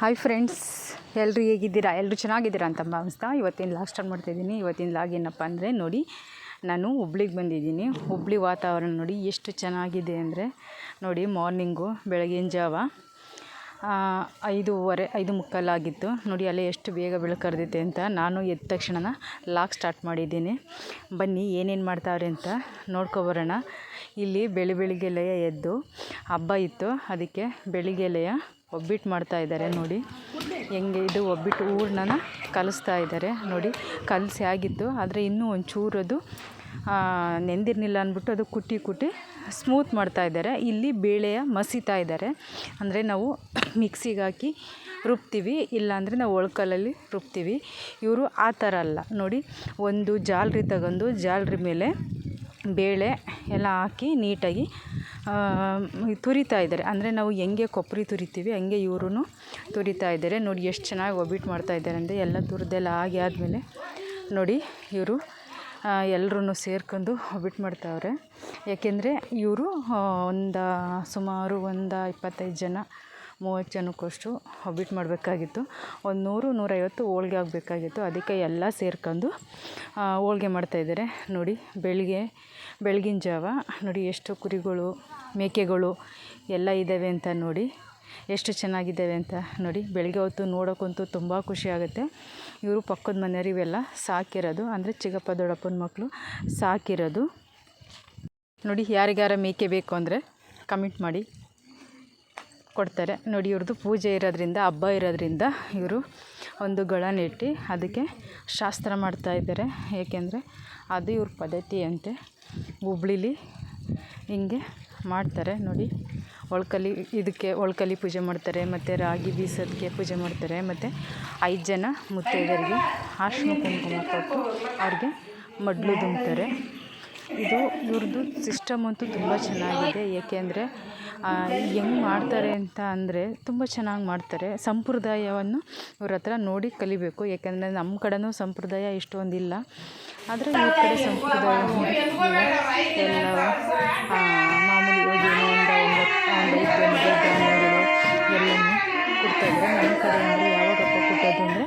Hi friends, ಎಲ್ಲರೂ ಹೇಗಿದ್ದೀರಾ? ಎಲ್ಲರೂ ಚೆನ್ನಾಗಿದ್ದೀರಾ ಅಂತ ಭಾವಿಸ್ತಾ ಇವತ್ತಿನ ಲಾಗ್ ಸ್ಟಾರ್ಟ್ ಮಾಡ್ತಾಯಿದ್ದೀನಿ. ಇವತ್ತಿನ ಲಾಗ್ ಏನಪ್ಪ ಅಂದರೆ ನೋಡಿ, ನಾನು ಹುಬ್ಳಿಗೆ ಬಂದಿದ್ದೀನಿ. ಹುಬ್ಳಿ ವಾತಾವರಣ ನೋಡಿ ಎಷ್ಟು ಚೆನ್ನಾಗಿದೆ ಅಂದರೆ ನೋಡಿ, ಮಾರ್ನಿಂಗು ಬೆಳಗಿನ ಜಾವ 5:15 5:45 ಆಗಿತ್ತು ನೋಡಿ. ಅಲ್ಲೇ ಎಷ್ಟು ಬೇಗ ಬೆಳಕರ್ದೈತೆ ಅಂತ ನಾನು ಎದ್ದ ತಕ್ಷಣ ಲಾಗ್ ಸ್ಟಾರ್ಟ್ ಮಾಡಿದ್ದೀನಿ. ಬನ್ನಿ ಏನೇನು ಮಾಡ್ತಾವ್ರೆ ಅಂತ ನೋಡ್ಕೊಬರೋಣ. ಇಲ್ಲಿ ಬೆಳಿಗ್ಗೆಲೆ ಎದ್ದು ಹಬ್ಬ ಇತ್ತು, ಅದಕ್ಕೆ ಬೆಳಿಗ್ಗೆಲೆಯ ಒಬ್ಬಿಟ್ಟು ಮಾಡ್ತಾಯಿದ್ದಾರೆ ನೋಡಿ. ಹೆಂಗೆ ಇದು ಒಬ್ಬಿಟ್ಟು ಹೂರ್ಣನ ಕಲಿಸ್ತಾ ಇದ್ದಾರೆ ನೋಡಿ. ಕಲಸಿ ಆಗಿತ್ತು, ಆದರೆ ಇನ್ನೂ ಒಂಚೂರದು ನೆಂದಿರಲಿಲ್ಲ ಅಂದ್ಬಿಟ್ಟು ಅದು ಕುಟ್ಟಿ ಸ್ಮೂತ್ ಮಾಡ್ತಾಯಿದ್ದಾರೆ. ಇಲ್ಲಿ ಬೇಳೆಯ ಮಸಿತಾ ಇದ್ದಾರೆ, ಅಂದರೆ ನಾವು ಮಿಕ್ಸಿಗೆ ಹಾಕಿ ರುಬ್ತೀವಿ, ಇಲ್ಲಾಂದರೆ ನಾವು ಒಳ್ಕಲ್ಲಲ್ಲಿ ರುಬ್ತೀವಿ. ಇವರು ಆ ಥರ ಅಲ್ಲ ನೋಡಿ. ಒಂದು ಜಾಲ್ರಿ ತಗೊಂಡು ಜಾಲ್ರಿ ಮೇಲೆ ಬೇಳೆ ಎಲ್ಲ ಹಾಕಿ ನೀಟಾಗಿ ತುರಿತಾ ಇದ್ದಾರೆ. ಅಂದರೆ ನಾವು ಹೆಂಗೆ ಕೊಬ್ಬರಿ ತುರಿತೀವಿ ಹಂಗೆ ಇವರು ತುರಿತಾ ಇದ್ದಾರೆ ನೋಡಿ. ಎಷ್ಟು ಚೆನ್ನಾಗಿ ಒಬ್ಬಿಟ್ಟು ಮಾಡ್ತಾಯಿದ್ದಾರೆ ಅಂದರೆ ಎಲ್ಲ ತುರಿದೆಲ್ಲ ಆಗಿ ಆದಮೇಲೆ ನೋಡಿ ಇವರು ಎಲ್ಲರೂ ಸೇರ್ಕೊಂಡು ಒಬ್ಬಿಟ್ಟು ಮಾಡ್ತಾವ್ರೆ. ಯಾಕೆಂದರೆ ಇವರು ಸುಮಾರು 25 ಜನ 30 ಜನಕ್ಕಷ್ಟು ಒಬ್ಬಿಟ್ಟು ಮಾಡಬೇಕಾಗಿತ್ತು. 100-150 ಹೋಳ್ಗೆ ಆಗಬೇಕಾಗಿತ್ತು. ಅದಕ್ಕೆ ಎಲ್ಲ ಸೇರ್ಕೊಂಡು ಹೋಳ್ಗೆ ಮಾಡ್ತಾಯಿದ್ದಾರೆ ನೋಡಿ. ಬೆಳಗಿನ ಜಾವ ನೋಡಿ ಎಷ್ಟು ಕುರಿಗಳು ಮೇಕೆಗಳು ಎಲ್ಲ ಇದ್ದಾವೆ ಅಂತ ನೋಡಿ, ಎಷ್ಟು ಚೆನ್ನಾಗಿದ್ದಾವೆ ಅಂತ ನೋಡಿ. ಬೆಳಗ್ಗೆ ಹೊತ್ತು ನೋಡೋಕ್ಕಂತೂ ತುಂಬ ಖುಷಿ ಆಗುತ್ತೆ. ಇವರು ಪಕ್ಕದ ಮನೆಯವರು ಇವೆಲ್ಲ ಸಾಕಿರೋದು, ಅಂದರೆ ಚಿಕ್ಕಪ್ಪ ದೊಡ್ಡಪ್ಪನ ಮಕ್ಕಳು ಸಾಕಿರೋದು ನೋಡಿ. ಯಾರಿಗಾರ ಮೇಕೆ ಬೇಕು ಅಂದರೆ ಕಮೆಂಟ್ ಮಾಡಿ ಕೊಡ್ತಾರೆ ನೋಡಿ. ಇವ್ರದ್ದು ಪೂಜೆ ಇರೋದ್ರಿಂದ, ಹಬ್ಬ ಇರೋದ್ರಿಂದ ಇವರು ಒಂದು ಗಳ ನೆಟ್ಟು ಅದಕ್ಕೆ ಶಾಸ್ತ್ರ ಮಾಡ್ತಾಯಿದ್ದಾರೆ. ಏಕೆಂದರೆ ಅದು ಇವ್ರ ಪದ್ಧತಿ ಅಂತೆ. ಹುಬ್ಳಿಲಿ ಹಿಂಗೆ ಮಾಡ್ತಾರೆ ನೋಡಿ. ಒಳ್ಕಲಿ ಪೂಜೆ ಮಾಡ್ತಾರೆ, ಮತ್ತು ರಾಗಿ ಬೀಸೋದಕ್ಕೆ ಪೂಜೆ ಮಾಡ್ತಾರೆ, ಮತ್ತು 5 ಜನ ಮುತ್ತೈದರಿಗೆ ಅರಿಶಿನ ಕುಂಕುಮ ಕೊಟ್ಟು ಅವ್ರಿಗೆ ಮಡ್ಲು ದುಂಬ್ತಾರೆ. ಇದು ಇವ್ರದ್ದು ಸಿಸ್ಟಮ್ ಅಂತೂ ತುಂಬ ಚೆನ್ನಾಗಿದೆ. ಏಕೆಂದರೆ ಹೆಂಗೆ ಮಾಡ್ತಾರೆ ಅಂತ ಅಂದರೆ ತುಂಬ ಚೆನ್ನಾಗಿ ಮಾಡ್ತಾರೆ. ಸಂಪ್ರದಾಯವನ್ನು ಇವ್ರ ಹತ್ರ ನೋಡಿ ಕಲಿಬೇಕು. ಏಕೆಂದರೆ ನಮ್ಮ ಕಡೆನೂ ಸಂಪ್ರದಾಯ ಇಷ್ಟೊಂದಿಲ್ಲ, ಆದರೆ ಇವ್ರ ಕಡೆ ಸಂಪ್ರದಾಯ ಎಲ್ಲ ಮಾಮೂಲಿ ಹೋಗಿ ಒಂದು 5 ಜನರಿಗೆ ಧಾನ್ಯಗಳು ಎಲ್ಲನೂ ಕೊಡ್ತಾಯಿದ್ದಾರೆ. ನಮ್ಮ ಕಡೆ ಅಂದರೆ ಯಾವಾಗಪ್ಪ ಕೊಟ್ಟೋದು ಅಂದರೆ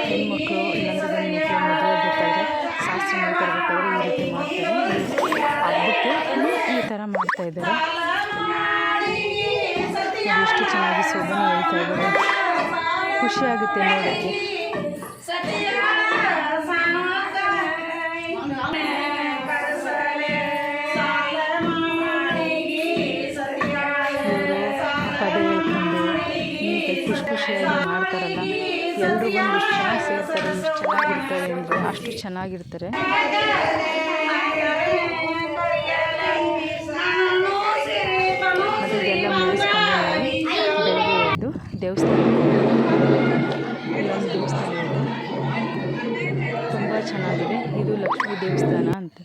ಹೆಣ್ಮಕ್ಳು ಇಲ್ಲಾಂದರೆ ಗಂಡು ಮಕ್ಕಳು ಮದುವೆ ಬೇಕಾದರೆ ಶಾಸ್ತ್ರ ಮಾಡ್ಕೊಡ್ಬೇಕಾದ್ರೆ ಈ ರೀತಿ ಮಾಡ್ತಾರೆ. ಹಬ್ಬಕ್ಕೆ ಈ ಥರ ಮಾಡ್ತಾಯಿದ್ದಾರೆ. ಎಷ್ಟು ಚೆನ್ನಾಗಿ ಸೊಬನೆ ಹೇಳ್ತಾ ಇದ್ದಾರೆ, ಖುಷಿಯಾಗುತ್ತೆ ನೋಡೋಕ್ಕೆ. ಪದ ಹೇಳ್ಕೊಂಡು ನೀಟಾಗಿ ಖುಷಿಯಾಗಿ ಮಾಡ್ತಾರಲ್ಲ, ಎಲ್ಲರೂ ಬಂದು ಎಷ್ಟು ಚೆನ್ನಾಗಿ ಸೇರ್ತಾರೆ, ಎಷ್ಟು ಚೆನ್ನಾಗಿರ್ತಾರೆ ಅಂದರೆ ಅಷ್ಟು ಚೆನ್ನಾಗಿರ್ತಾರೆ. ಅದಕ್ಕೆಲ್ಲ ಮುಗಿಸ್ಕೊಂಡು ಬೆಳಗ್ಗೆ ಎದ್ದು ಇಲ್ಲೊಂದು ದೇವಸ್ಥಾನ ಇದೆ, ತುಂಬ ಚೆನ್ನಾಗಿದೆ. ಇದು ಲಕ್ಷ್ಮೀ ದೇವಸ್ಥಾನ ಅಂತ.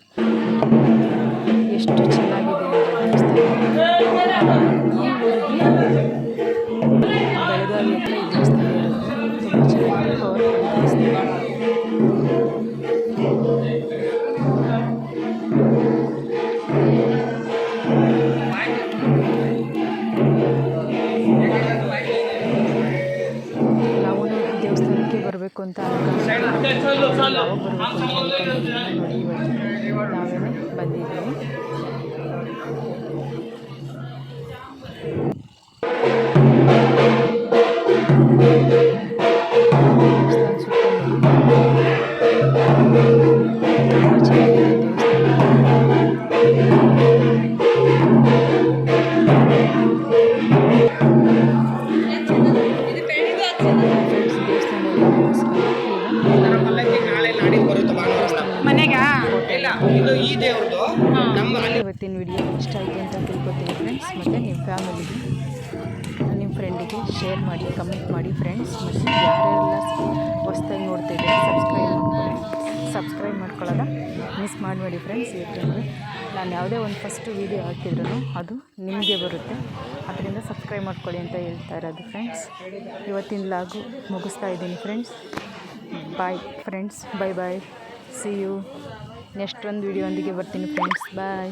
ಎಷ್ಟು ಚೆನ್ನಾಗಿದೆ ಅಂದರೆ ದೇವಸ್ಥಾನ. ಈ ಊರಿಗೆ ಬೆಳಗಾವಿ ಹತ್ರ ಈ ದೇವಸ್ಥಾನ ಇರುತ್ತೆ. ತುಂಬ ಚೆನ್ನಾಗಿ ಪವರ್ಫುಲ್ ದೇವಸ್ಥಾನ. ನಾವು ದೇವಸ್ಥಾನಕ್ಕೆ ಬರಬೇಕು ಅಂತ ನೋಡಿ. ಇವತ್ತು ನಾವೇ ಬಂದಿದ್ದೀವಿ. ಇವತ್ತಿನ ವಿಡಿಯೋ ಇಷ್ಟ ಆಯಿತು ಅಂತ ತಿಳ್ಕೊತೀನಿ ಫ್ರೆಂಡ್ಸ್. ಮತ್ತು ನಿಮ್ಮ ಫ್ಯಾಮಿಲಿಗೆ ನಿಮ್ಮ ಫ್ರೆಂಡಿಗೆ ಶೇರ್ ಮಾಡಿ, ಕಮೆಂಟ್ ಮಾಡಿ ಫ್ರೆಂಡ್ಸ್. ಮತ್ತು ಯಾರೆಲ್ಲ ಹೊಸ್ದಾಗಿ ನೋಡ್ತಾಯಿದ್ದೀರಾ ಸಬ್ಸ್ಕ್ರೈಬ್ ಮಾಡ್ಕೊಳ್ಳೋದ ಮಿಸ್ ಮಾಡಬೇಡಿ ಫ್ರೆಂಡ್ಸ್. ಏಕೆಂದರೆ ನಾನು ಯಾವುದೇ ಒಂದು ಫಸ್ಟ್ ವೀಡಿಯೋ ಹಾಕಿದ್ರೂ ಅದು ನಿಮಗೆ ಬರುತ್ತೆ, ಅದರಿಂದ ಸಬ್ಸ್ಕ್ರೈಬ್ ಮಾಡ್ಕೊಳ್ಳಿ ಅಂತ ಹೇಳ್ತಾ ಇರೋದು ಫ್ರೆಂಡ್ಸ್. ಇವತ್ತಿನ ಲಾಗು ಮುಗಿಸ್ತಾ ಇದ್ದೀನಿ friends. Bye friends, bye see you. Next ಒಂದು ವೀಡಿಯೋ ಒಂದಿಗೆ ಬರ್ತೀನಿ ಫ್ರೆಂಡ್ಸ್. ಬಾಯ್.